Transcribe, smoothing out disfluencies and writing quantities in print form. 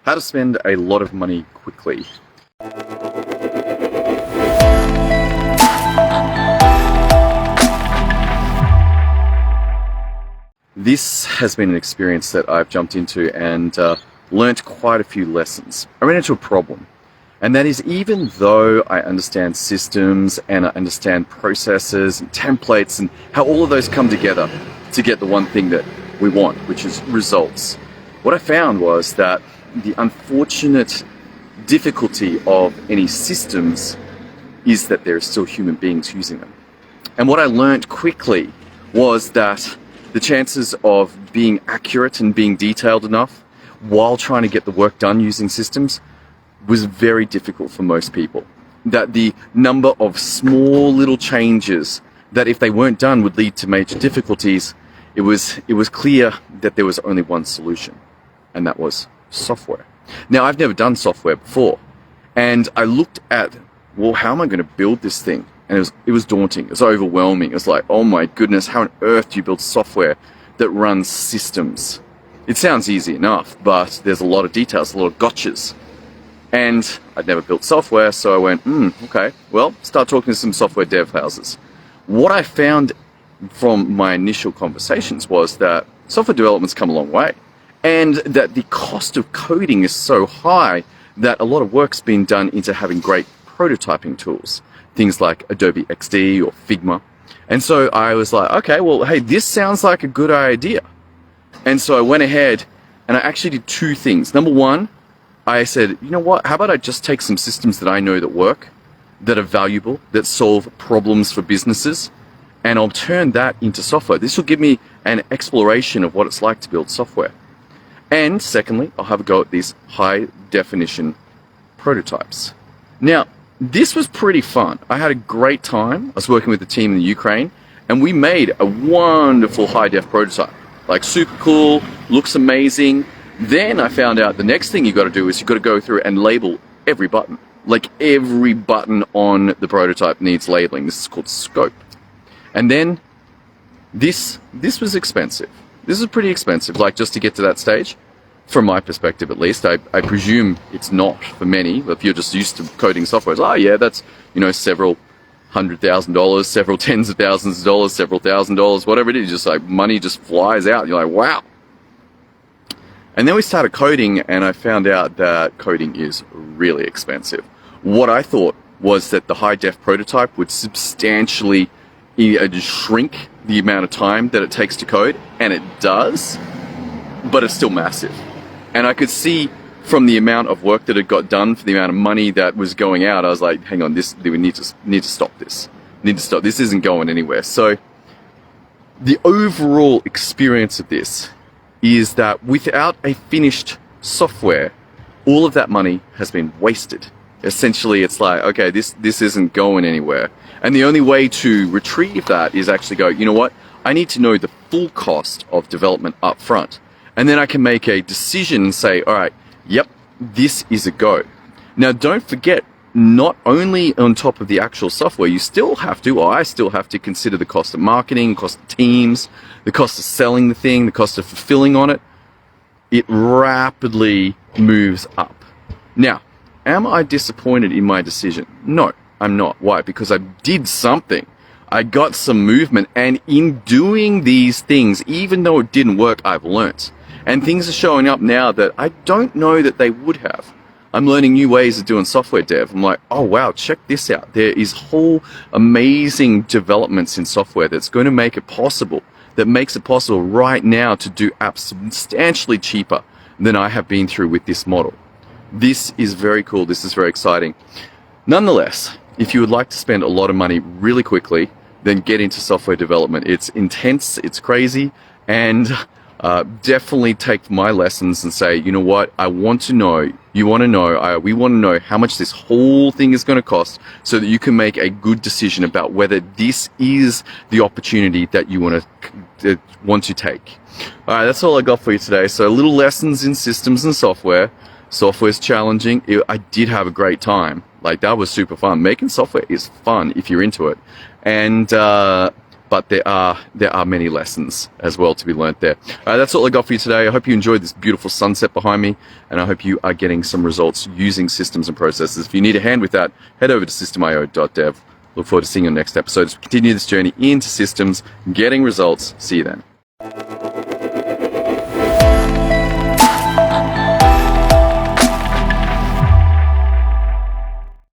How to spend a lot of money quickly. This has been an experience that I've jumped into and learnt quite a few lessons. I ran into a problem, and that is, even though I understand systems and I understand processes and templates and how all of those come together to get the one thing that we want, which is results, what I found was that the unfortunate difficulty of any systems is that there are still human beings using them. And what I learned quickly was that the chances of being accurate and being detailed enough while trying to get the work done using systems was very difficult for most people. That the number of small little changes that, if they weren't done, would lead to major difficulties, it was clear that there was only one solution, and that was software. Now, I've never done software before, and I looked at, well, how am I going to build this thing? And it was daunting. It was overwhelming. It was like, oh my goodness, how on earth do you build software that runs systems? It sounds easy enough, but there's a lot of details, a lot of gotchas. And I'd never built software, so I went, okay, well, start talking to some software dev houses. What I found from my initial conversations was that software development's come a long way, and that the cost of coding is so high that a lot of work's been done into having great prototyping tools, things like Adobe XD or Figma. And so I was like, okay, well, hey, this sounds like a good idea. And so I went ahead and I actually did two things. Number one, I said, you know what, how about I just take some systems that I know that work, that are valuable, that solve problems for businesses, and I'll turn that into software. This will give me an exploration of what it's like to build software. And secondly, I'll have a go at these high definition prototypes. Now, this was pretty fun. I had a great time. I was working with the team in the Ukraine, and we made a wonderful high def prototype. Like, super cool, looks amazing. Then I found out the next thing you got to do is you got to go through and label every button. Like, every button on the prototype needs labeling. This is called scope. And then this was expensive. This is pretty expensive, like, just to get to that stage. From my perspective, at least. I presume it's not for many. If you're just used to coding software, it's, oh yeah, that's, several $100,000, several tens of thousands of dollars, several $1,000s, whatever it is, just like money just flies out. You're like, wow. And then we started coding, and I found out that coding is really expensive. What I thought was that the high def prototype would substantially shrink the amount of time that it takes to code, and it does, but it's still massive. And I could see from the amount of work that had got done, for the amount of money that was going out, I was like, hang on, we need to stop this. This isn't going anywhere. So the overall experience of this is that without a finished software, all of that money has been wasted. Essentially, it's like, okay, this isn't going anywhere. And the only way to retrieve that is actually go, you know what? I need to know the full cost of development up front. And then I can make a decision and say, all right, yep, this is a go. Now, don't forget, not only on top of the actual software, I still have to consider the cost of marketing, cost of teams, the cost of selling the thing, the cost of fulfilling on it. It rapidly moves up. Now, am I disappointed in my decision? No, I'm not. Why? Because I did something. I got some movement, and in doing these things, even though it didn't work, I've learnt. And things are showing up now that I don't know that they would have. I'm learning new ways of doing software dev. I'm like, oh wow, check this out. There is whole amazing developments in software that's going to make it possible, that makes it possible right now to do apps substantially cheaper than I have been through with this model. This is very cool. This is very exciting. Nonetheless, if you would like to spend a lot of money really quickly, then get into software development. It's intense, it's crazy, and definitely take my lessons and say, you know what, I want to know, we want to know how much this whole thing is going to cost, so that you can make a good decision about whether this is the opportunity that you want to take. All right, that's all I got for you today. So little lessons in systems and software. Software's challenging. I did have a great time. Like, that was super fun. Making software is fun if you're into it. And but there are many lessons as well to be learnt there. That's all I got for you today. I hope you enjoyed this beautiful sunset behind me, and I hope you are getting some results using systems and processes. If you need a hand with that, head over to systemio.dev. Look forward to seeing you on the next episode as we continue this journey into systems, getting results. See you then.